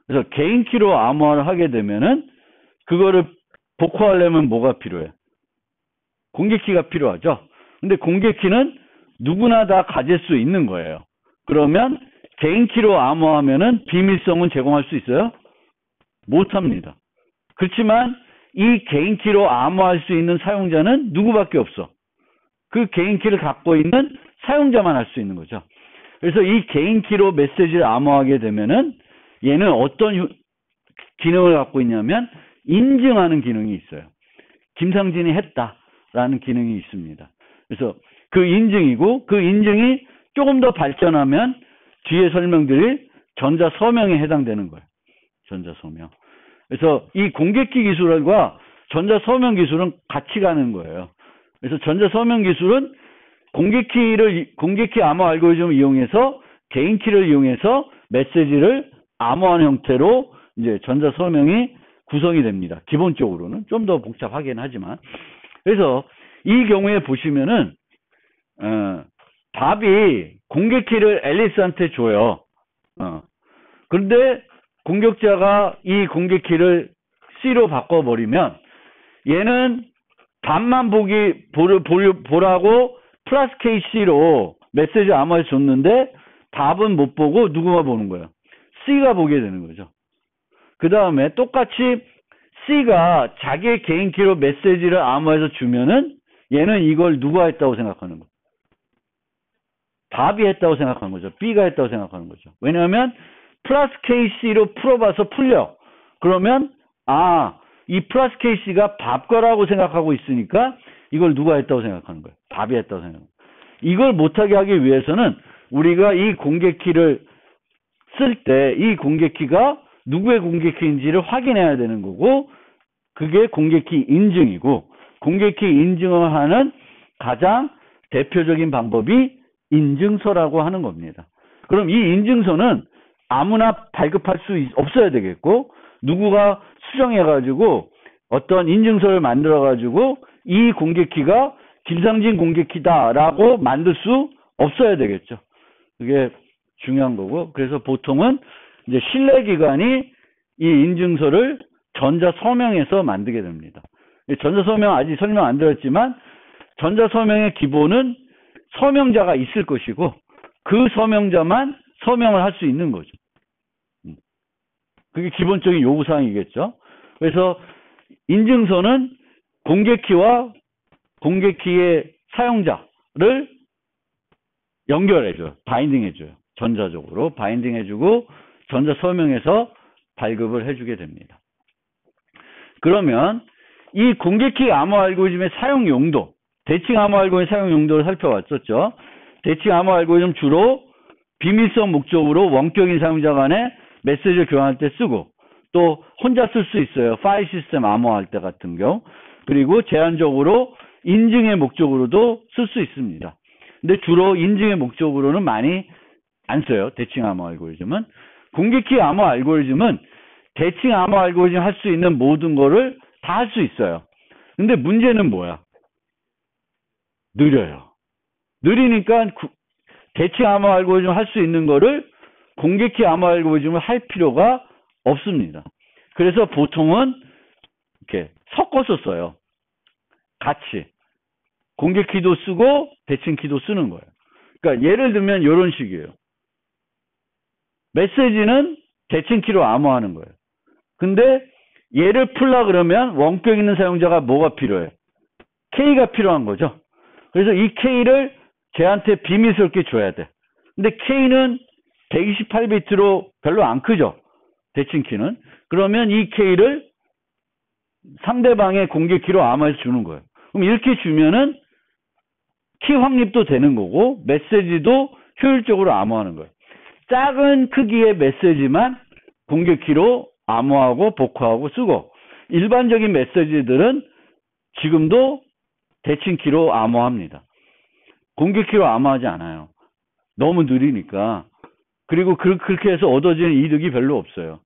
그래서 개인키로 암호화를 하게 되면은 그거를 복호하려면 뭐가 필요해? 공개키가 필요하죠. 근데 공개키는 누구나 다 가질 수 있는 거예요. 그러면 개인키로 암호하면은 비밀성은 제공할 수 있어요? 못합니다. 그렇지만 이 개인키로 암호할 수 있는 사용자는 누구밖에 없어. 그 개인키를 갖고 있는 사용자만 할 수 있는 거죠. 그래서 이 개인키로 메시지를 암호하게 되면은 얘는 어떤 기능을 갖고 있냐면 인증하는 기능이 있어요. 김상진이 했다라는 기능이 있습니다. 그래서 그 인증이고, 그 인증이 조금 더 발전하면 뒤에 설명드릴 전자서명에 해당되는 거예요. 전자서명. 그래서 이 공개키 기술과 전자서명 기술은 같이 가는 거예요. 그래서 전자서명 기술은 공개키 암호 알고리즘을 이용해서 개인키를 이용해서 메시지를 암호하는 형태로 이제 전자서명이 구성이 됩니다. 기본적으로는 좀 더 복잡하긴 하지만. 그래서 이 경우에 보시면은 답이 공개키를 앨리스한테 줘요. 그런데 공격자가 이 공개키를 C로 바꿔버리면 얘는 답만 보라고 플러스 KC로 메시지 암호해 줬는데 답은 못 보고 누구가 보는 거예요? C가 보게 되는 거죠. 그 다음에 똑같이 C가 자기의 개인키로 메시지를 암호해서 주면은 얘는 이걸 누가 했다고 생각하는 거예요? 답이 했다고 생각하는 거죠. B가 했다고 생각하는 거죠. 왜냐하면 플러스 KC로 풀어봐서 풀려. 그러면 이 플러스 KC가 밥과라고 생각하고 있으니까 이걸 누가 했다고 생각하는 거예요? 답이 했다고 생각하는 거예요. 이걸 못하게 하기 위해서는 우리가 이 공개키를 쓸 때 이 공개키가 누구의 공개키인지를 확인해야 되는 거고, 그게 공개키 인증이고, 공개키 인증을 하는 가장 대표적인 방법이 인증서라고 하는 겁니다. 그럼 이 인증서는 아무나 발급할 수 없어야 되겠고, 누구가 수정해가지고 어떤 인증서를 만들어가지고 이 공개키가 김상진 공개키다라고 만들 수 없어야 되겠죠. 그게 중요한 거고. 그래서 보통은 이제 신뢰기관이 이 인증서를 전자서명해서 만들게 됩니다. 전자서명 아직 설명 안 드렸지만 전자서명의 기본은 서명자가 있을 것이고 그 서명자만 서명을 할 수 있는 거죠. 그게 기본적인 요구사항이겠죠. 그래서 인증서는 공개키와 공개키의 사용자를 연결해줘요. 바인딩해줘요. 전자적으로 바인딩해주고 전자서명해서 발급을 해주게 됩니다. 그러면 이 공개키 암호 알고리즘의 사용 용도, 대칭 암호 알고리즘 사용 용도를 살펴봤었죠. 대칭 암호 알고리즘 주로 비밀성 목적으로 원격인 사용자 간에 메시지를 교환할 때 쓰고 또 혼자 쓸 수 있어요. 파일 시스템 암호할 때 같은 경우. 그리고 제한적으로 인증의 목적으로도 쓸 수 있습니다. 근데 주로 인증의 목적으로는 많이 안 써요. 대칭 암호 알고리즘은. 공개키 암호 알고리즘은 대칭 암호 알고리즘 할 수 있는 모든 거를 다 할 수 있어요. 근데 문제는 뭐야? 느려요. 느리니까 대칭 암호 알고리즘 할 수 있는 거를 공개키 암호 알고리즘을 할 필요가 없습니다. 그래서 보통은 이렇게 섞어서 써요. 같이. 공개키도 쓰고 대칭키도 쓰는 거예요. 그러니까 예를 들면 이런 식이에요. 메시지는 대칭키로 암호하는 거예요. 근데 얘를 풀라 그러면 원격 있는 사용자가 뭐가 필요해? K가 필요한 거죠. 그래서 이 K를 쟤한테 비밀스럽게 줘야 돼. 근데 K는 128비트로 별로 안 크죠. 대칭키는. 그러면 이 K를 상대방의 공개키로 암호해서 주는 거예요. 그럼 이렇게 주면은 키 확립도 되는 거고 메시지도 효율적으로 암호하는 거예요. 작은 크기의 메시지만 공개키로 암호하고 복호하고 쓰고 일반적인 메시지들은 지금도 대칭키로 암호합니다. 공개키로 암호하지 않아요. 너무 느리니까. 그리고 그렇게 해서 얻어지는 이득이 별로 없어요.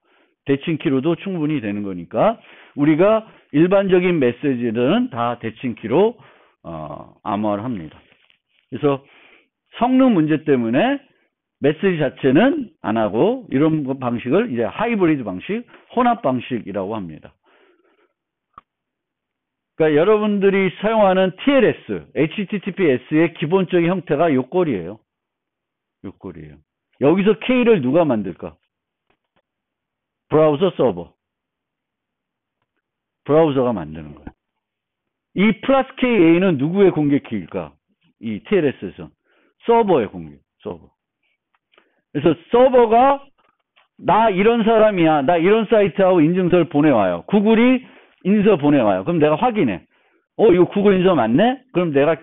대칭키로도 충분히 되는 거니까 우리가 일반적인 메시지들은 다 대칭키로 암호를 합니다. 그래서 성능 문제 때문에 메시지 자체는 안 하고 이런 방식을 이제 하이브리드 방식, 혼합 방식이라고 합니다. 그러니까 여러분들이 사용하는 TLS, HTTPS의 기본적인 형태가 요 꼴이에요. 요 꼴이에요. 여기서 K를 누가 만들까? 브라우저 서버. 브라우저가 만드는 거예요. 이 플러스 KA는 누구의 공개키일까? 이 TLS에서. 서버의 공개, 서버. 그래서 서버가 나 이런 사람이야. 나 이런 사이트하고 인증서를 보내와요. 구글이 인증서 보내와요. 그럼 내가 확인해. 이거 구글 인증서 맞네? 그럼 내가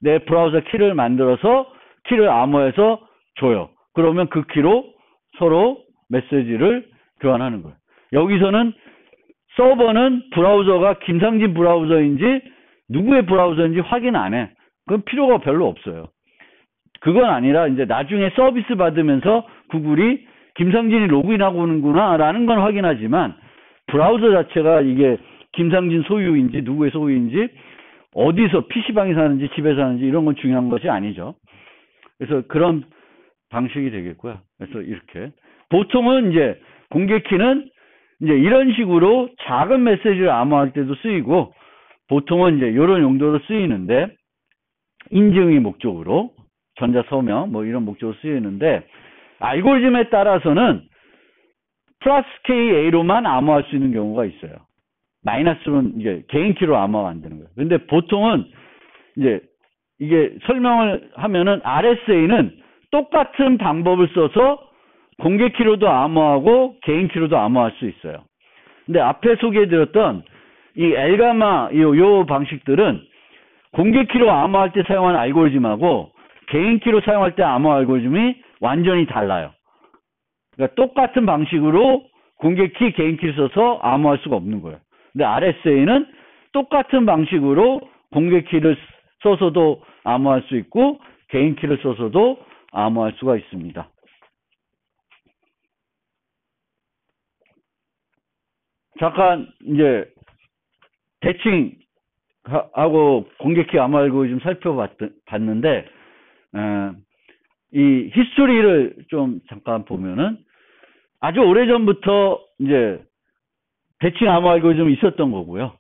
내 브라우저 키를 만들어서 키를 암호해서 줘요. 그러면 그 키로 서로 메시지를 교환하는 거예요. 여기서는 서버는 브라우저가 김상진 브라우저인지 누구의 브라우저인지 확인 안 해. 그건 필요가 별로 없어요. 그건 아니라 이제 나중에 서비스 받으면서 구글이 김상진이 로그인하고 오는구나 라는 건 확인하지만 브라우저 자체가 이게 김상진 소유인지 누구의 소유인지 어디서 PC방에 사는지 집에 사는지 이런 건 중요한 것이 아니죠. 그래서 그런 방식이 되겠고요. 그래서 이렇게 보통은 이제 공개키는 이제 이런 식으로 작은 메시지를 암호할 때도 쓰이고 보통은 이제 이런 용도로 쓰이는데 인증의 목적으로 전자서명 뭐 이런 목적으로 쓰이는데 알고리즘에 따라서는 플러스 KA로만 암호할 수 있는 경우가 있어요. 마이너스로는 이제 개인키로 암호가 안 되는 거예요. 근데 보통은 이제 이게 설명을 하면은 RSA는 똑같은 방법을 써서 공개키로도 암호하고 개인키로도 암호할 수 있어요. 근데 앞에 소개해드렸던 이 엘가마 요 방식들은 공개키로 암호할 때 사용하는 알고리즘하고 개인키로 사용할 때 암호 알고리즘이 완전히 달라요. 그러니까 똑같은 방식으로 공개키, 개인키를 써서 암호할 수가 없는 거예요. 근데 RSA는 똑같은 방식으로 공개키를 써서도 암호할 수 있고 개인키를 써서도 암호할 수가 있습니다. 잠깐 이제 대칭 하고 공격키 암호 알고리즘 살펴봤는데, 이 히스토리를 좀 잠깐 보면은 아주 오래전부터 이제 대칭 암호 알고리즘이 있었던 거고요.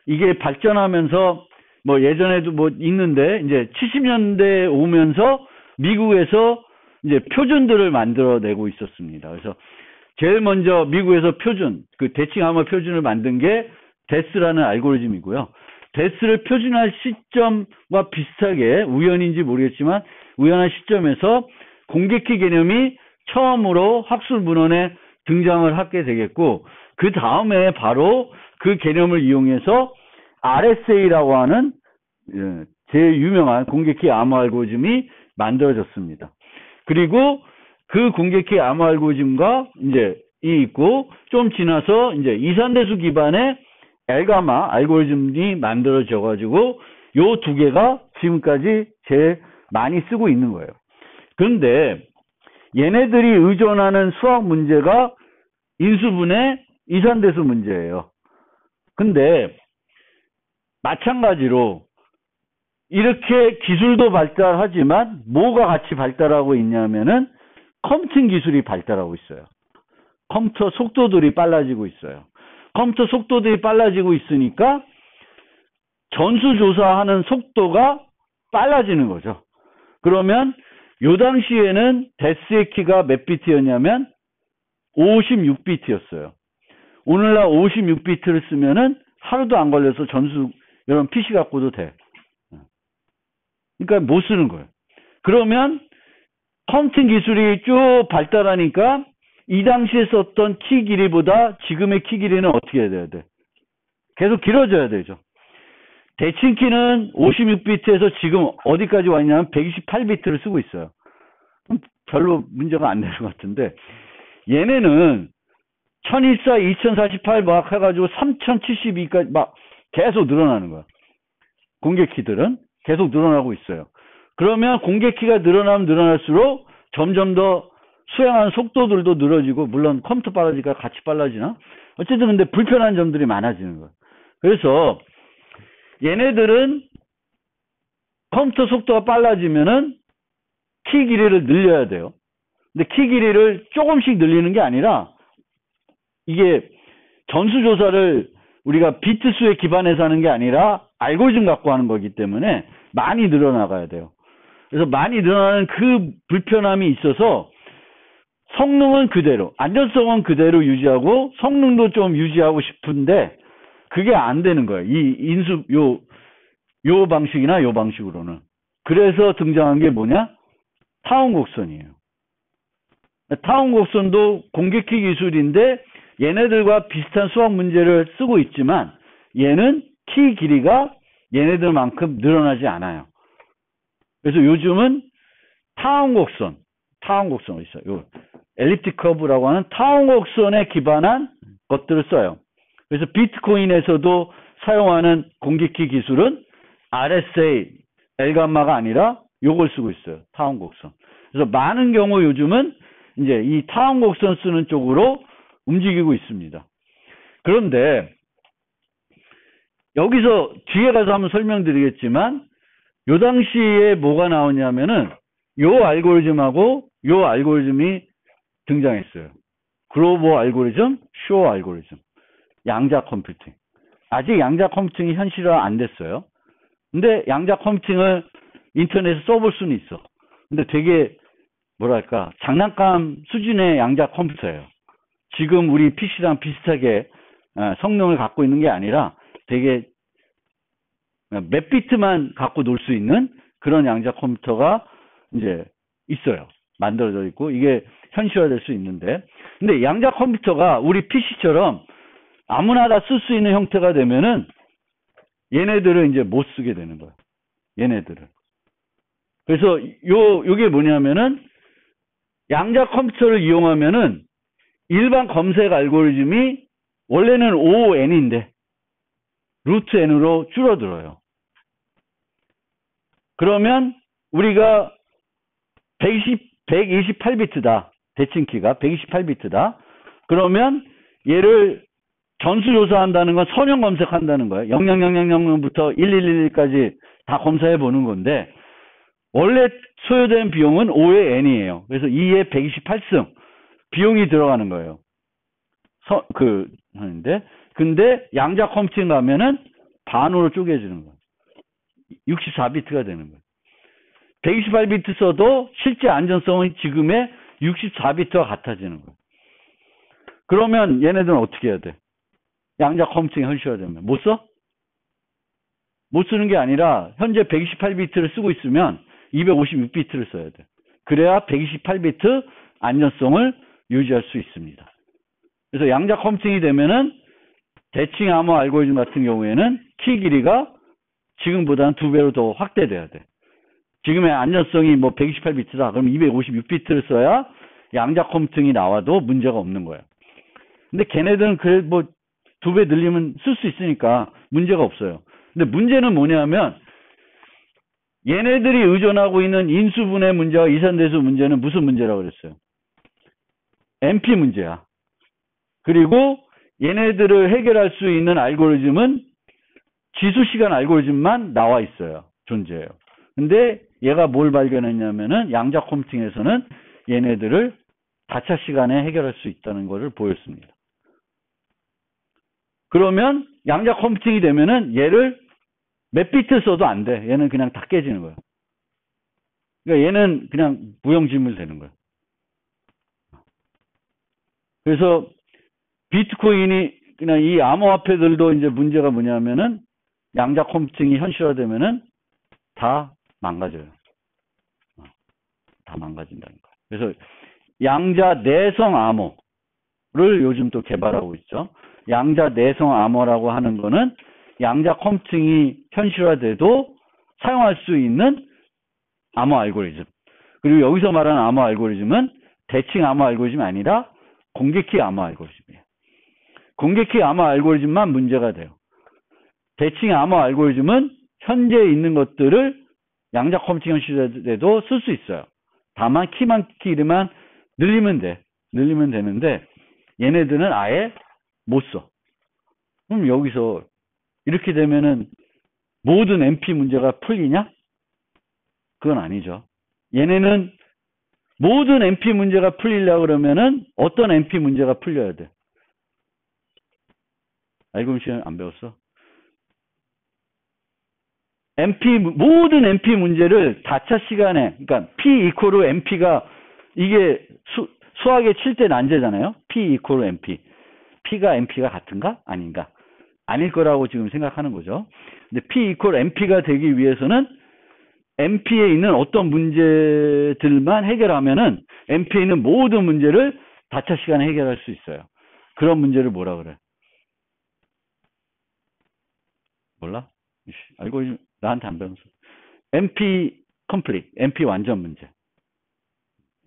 이게 발전하면서 뭐 예전에도 뭐 있는데 이제 70년대 오면서 미국에서 이제 표준들을 만들어내고 있었습니다. 그래서 제일 먼저 미국에서 표준, 그 대칭 암호 표준을 만든 게 데스라는 알고리즘이고요. 데스를 표준할 시점과 비슷하게 우연인지 모르겠지만 우연한 시점에서 공개키 개념이 처음으로 학술 문헌에 등장을 하게 되겠고, 그 다음에 바로 그 개념을 이용해서 RSA라고 하는 제일 유명한 공개키 암호 알고리즘이 만들어졌습니다. 그리고 그 공개키 암호 알고리즘과 이제 이 있고, 좀 지나서 이제 이산대수 기반의 엘가마 알고리즘이 만들어져 가지고 요 두 개가 지금까지 제일 많이 쓰고 있는 거예요. 그런데 얘네들이 의존하는 수학 문제가 인수분해 이산대수 문제예요. 근데 마찬가지로 이렇게 기술도 발달하지만 뭐가 같이 발달하고 있냐면은 컴퓨팅 기술이 발달하고 있어요. 컴퓨터 속도들이 빨라지고 있어요. 컴퓨터 속도들이 빨라지고 있으니까 전수조사하는 속도가 빨라지는 거죠. 그러면 요 당시에는 데스의 키가 몇 비트였냐면 56비트였어요. 오늘날 56비트를 쓰면은 하루도 안 걸려서 전수 이런 PC 갖고도 돼. 그러니까 못 쓰는 거예요. 그러면 컴퓨팅 기술이 쭉 발달하니까 이 당시에 썼던 키 길이보다 지금의 키 길이는 어떻게 돼야 돼? 계속 길어져야 되죠. 대칭 키는 56비트에서 지금 어디까지 왔냐면 128비트를 쓰고 있어요. 별로 문제가 안 되는 것 같은데, 얘네는 1024, 2048 막 해가지고 3072까지 막 계속 늘어나는 거야. 공개키들은 계속 늘어나고 있어요. 그러면 공개키가 늘어나면 늘어날수록 점점 더 수행하는 속도들도 늘어지고, 물론 컴퓨터 빨라지니까 같이 빨라지나? 어쨌든 근데 불편한 점들이 많아지는 거예요. 그래서 얘네들은 컴퓨터 속도가 빨라지면은 키 길이를 늘려야 돼요. 근데 키 길이를 조금씩 늘리는 게 아니라, 이게 전수조사를 우리가 비트 수에 기반해서 하는 게 아니라 알고리즘 갖고 하는 거기 때문에 많이 늘어나가야 돼요. 그래서 많이 늘어나는 그 불편함이 있어서 성능은 그대로, 안전성은 그대로 유지하고 성능도 좀 유지하고 싶은데 그게 안 되는 거예요. 이 인수 요 방식이나 요 방식으로는. 그래서 등장한 게 뭐냐? 타운 곡선이에요. 타운 곡선도 공개키 기술인데 얘네들과 비슷한 수학 문제를 쓰고 있지만 얘는 키 길이가 얘네들만큼 늘어나지 않아요. 그래서 요즘은 타운 곡선 있어요. 요 엘립틱 커브라고 하는 타운 곡선에 기반한 것들을 써요. 그래서 비트코인에서도 사용하는 공개키 기술은 RSA, 엘감마가 아니라 요걸 쓰고 있어요. 타운 곡선. 그래서 많은 경우 요즘은 이제 이 타운 곡선 쓰는 쪽으로 움직이고 있습니다. 그런데 여기서 뒤에 가서 한번 설명드리겠지만, 요 당시에 뭐가 나오냐면은 요 알고리즘하고 요 알고리즘이 등장했어요. 그로버 알고리즘, 쇼 알고리즘, 양자 컴퓨팅. 아직 양자 컴퓨팅이 현실화 안 됐어요. 근데 양자 컴퓨팅을 인터넷에 써볼 수는 있어. 근데 되게 뭐랄까 장난감 수준의 양자 컴퓨터예요. 지금 우리 PC랑 비슷하게 성능을 갖고 있는 게 아니라 되게 몇 비트만 갖고 놀 수 있는 그런 양자 컴퓨터가 이제 있어요. 만들어져 있고 이게 현실화될 수 있는데, 근데 양자 컴퓨터가 우리 PC처럼 아무나 다 쓸 수 있는 형태가 되면은 얘네들은 이제 못 쓰게 되는 거예요. 얘네들은. 그래서 요게 뭐냐면은 양자 컴퓨터를 이용하면은 일반 검색 알고리즘이 원래는 ON인데 루트 N으로 줄어들어요. 그러면 우리가 128비트다. 대칭키가 128비트다. 그러면 얘를 전수조사한다는 건 선형 검색한다는 거예요. 0000부터 1111까지 다 검사해 보는 건데, 원래 소요된 비용은 5의 n이에요. 그래서 2의 128승 비용이 들어가는 거예요. 하는데, 근데 양자 컴퓨팅 가면은 반으로 쪼개지는 거예요. 64비트가 되는 거예요. 128비트 써도 실제 안전성은 지금의 64비트와 같아지는 거예요. 그러면 얘네들은 어떻게 해야 돼? 양자 컴퓨팅이 현실화되면 못 써? 못 쓰는 게 아니라 현재 128비트를 쓰고 있으면 256비트를 써야 돼. 그래야 128비트 안전성을 유지할 수 있습니다. 그래서 양자 컴퓨팅이 되면은 대칭 암호 알고리즘 같은 경우에는 키 길이가 지금보다는 2배로 더 확대돼야 돼. 지금의 안전성이 뭐 128비트다. 그럼 256비트를 써야 양자 컴퓨팅이 나와도 문제가 없는 거예요. 근데 걔네들은 그래 뭐 2배 늘리면 쓸 수 있으니까 문제가 없어요. 근데 문제는 뭐냐면 얘네들이 의존하고 있는 인수분해 문제와 이산대수 문제는 무슨 문제라고 그랬어요? MP 문제야. 그리고 얘네들을 해결할 수 있는 알고리즘은 지수시간 알고리즘만 나와 있어요. 존재해요. 근데 얘가 뭘 발견했냐면은 양자 컴퓨팅에서는 얘네들을 다차 시간에 해결할 수 있다는 것을 보였습니다. 그러면 양자 컴퓨팅이 되면은 얘를 몇 비트 써도 안 돼. 얘는 그냥 다 깨지는 거야. 그러니까 얘는 그냥 무용지물 되는 거야. 그래서 비트코인이 그냥 이 암호화폐들도 이제 문제가 뭐냐면은 양자 컴퓨팅이 현실화되면은 다 망가져요. 다 망가진다는 거예요. 그래서 양자 내성 암호를 요즘 또 개발하고 있죠. 양자 내성 암호라고 하는 거는 양자 컴퓨팅이 현실화돼도 사용할 수 있는 암호 알고리즘. 그리고 여기서 말하는 암호 알고리즘은 대칭 암호 알고리즘이 아니라 공개키 암호 알고리즘이에요. 공개키 암호 알고리즘만 문제가 돼요. 대칭 암호 알고리즘은 현재 있는 것들을 양자 컴퓨팅 현실화돼도 쓸 수 있어요. 다만 키만 길이만 늘리면 돼. 늘리면 되는데 얘네들은 아예 못 써. 그럼 여기서 이렇게 되면은 모든 MP 문제가 풀리냐? 그건 아니죠. 얘네는 모든 MP 문제가 풀리려고 그러면은 어떤 MP 문제가 풀려야 돼? 알고리즘 시간 안 배웠어? 모든 MP 문제를 다차 시간에, 그러니까 P 이퀄 MP가 이게 수학의 7대 난제잖아요. P 이퀄 MP. P가 MP가 같은가? 아닌가? 아닐 거라고 지금 생각하는 거죠. 근데 P 이퀄 MP가 되기 위해서는 MP에 있는 어떤 문제들만 해결하면은 MP에 있는 모든 문제를 다차 시간에 해결할 수 있어요. 그런 문제를 뭐라 그래? 몰라? 알고리즘 나한테 안 배웠어. MP 컴플릿, MP 완전 문제.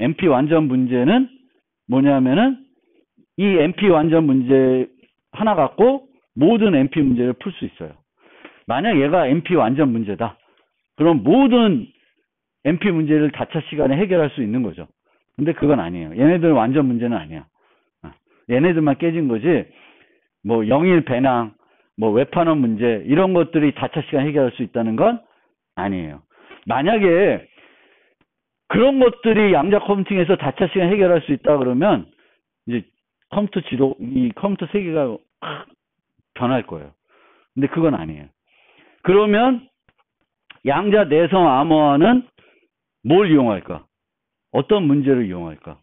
MP 완전 문제는 뭐냐면은 이 MP 완전 문제 하나 갖고 모든 MP 문제를 풀 수 있어요. 만약 얘가 MP 완전 문제다. 그럼 모든 MP 문제를 다차 시간에 해결할 수 있는 거죠. 근데 그건 아니에요. 얘네들은 완전 문제는 아니야. 얘네들만 깨진 거지. 뭐 영일 배낭, 뭐 웹판원 문제 이런 것들이 다차 시간 해결할 수 있다는 건 아니에요. 만약에 그런 것들이 양자 컴퓨팅에서 다차 시간 해결할 수 있다 그러면 이제 이 컴퓨터 세계가 변할 거예요. 근데 그건 아니에요. 그러면 양자 내성 암호화는 뭘 이용할까? 어떤 문제를 이용할까?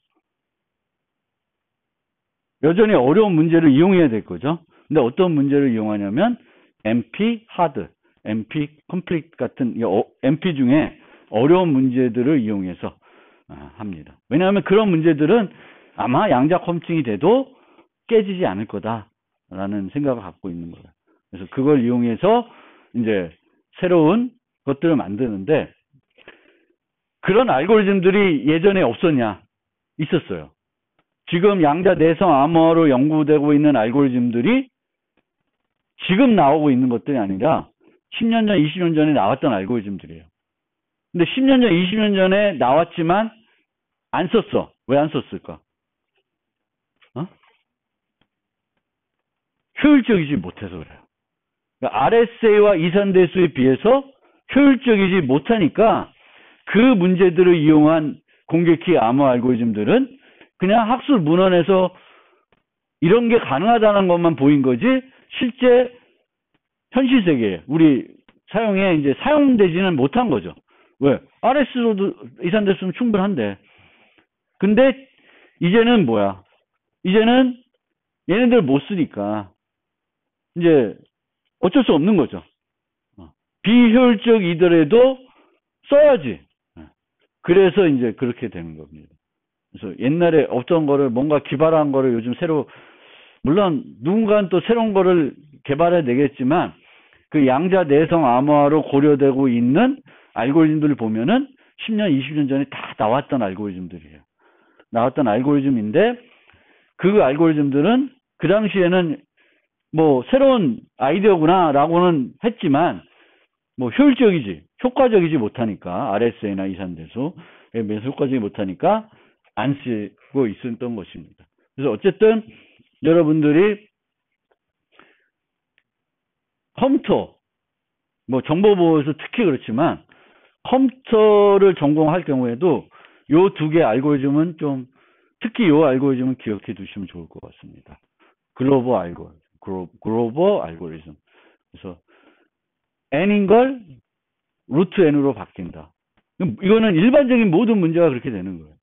여전히 어려운 문제를 이용해야 될 거죠. 근데 어떤 문제를 이용하냐면 MP 하드, MP 컴플릿 같은 MP 중에 어려운 문제들을 이용해서 합니다. 왜냐하면 그런 문제들은 아마 양자 컴퓨팅이 돼도 깨지지 않을 거다라는 생각을 갖고 있는 거예요. 그래서 그걸 이용해서 이제 새로운 것들을 만드는데 그런 알고리즘들이 예전에 없었냐? 있었어요. 지금 양자 내성 암호로 연구되고 있는 알고리즘들이 지금 나오고 있는 것들이 아니라 10년 전, 20년 전에 나왔던 알고리즘들이에요. 근데 10년 전, 20년 전에 나왔지만 안 썼어. 왜 안 썼을까? 효율적이지 못해서 그래요. 그러니까 RSA와 이산대수에 비해서 효율적이지 못하니까 그 문제들을 이용한 공격키 암호 알고리즘들은 그냥 학술 문헌에서 이런 게 가능하다는 것만 보인 거지 실제 현실 세계에 우리 사용에 이제 사용되지는 못한 거죠. 왜? RS로도 이산대수는 충분한데. 근데 이제는 뭐야? 이제는 얘네들 못 쓰니까 이제 어쩔 수 없는 거죠. 비효율적이더라도 써야지. 그래서 이제 그렇게 되는 겁니다. 그래서 옛날에 없던 거를 뭔가 기발한 거를 요즘 새로, 물론 누군가는 또 새로운 거를 개발해 내겠지만 그 양자 내성 암호화로 고려되고 있는 알고리즘들을 보면은 10년, 20년 전에 다 나왔던 알고리즘들이에요. 나왔던 알고리즘인데 그 알고리즘들은 그 당시에는 뭐 새로운 아이디어구나 라고는 했지만 뭐 효과적이지 못하니까 RSA나 이산대소에 비해서 효과적이지 못하니까 안 쓰고 있었던 것입니다. 그래서 어쨌든 여러분들이 컴퓨터, 뭐 정보보호에서 특히 그렇지만 컴퓨터를 전공할 경우에도 요 두 개 알고리즘은 좀, 특히 요 알고리즘은 기억해 두시면 좋을 것 같습니다. 글로벌 알고리즘. 그래서 n인 걸 루트 n으로 바뀐다. 이거는 일반적인 모든 문제가 그렇게 되는 거예요.